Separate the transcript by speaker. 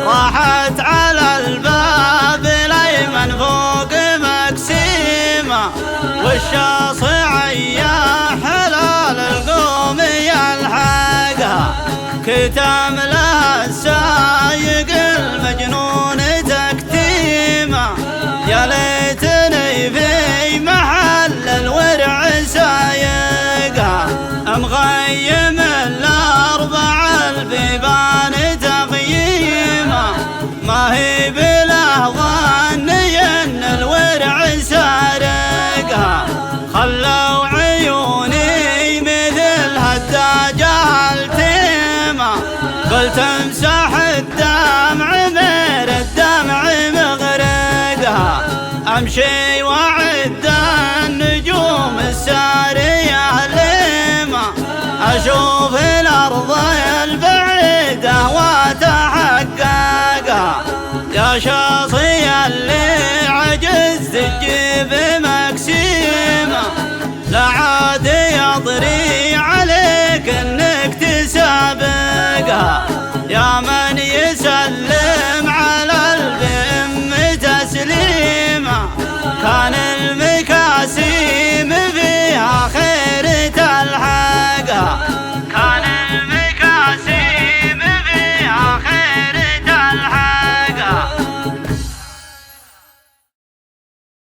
Speaker 1: راحت على الباب الأيمن فوق مقسيمة، والشاصع يا حلال القوم يلحقها، كتم له السايق المجنون تكتيمة. يا ليتني في محل الورع سايقها، مغيم الأربع البيبان تقييمة. ما هي بله ظني ان الورع سارقها، خلوا عيوني مثل هالدجال التيمة. قلت امسح الدمع مير الدمع مغرقها، امشي وعد النجوم السارية ليمة. اشوف الارض البعيدة واتحققها، يا شاصي اللي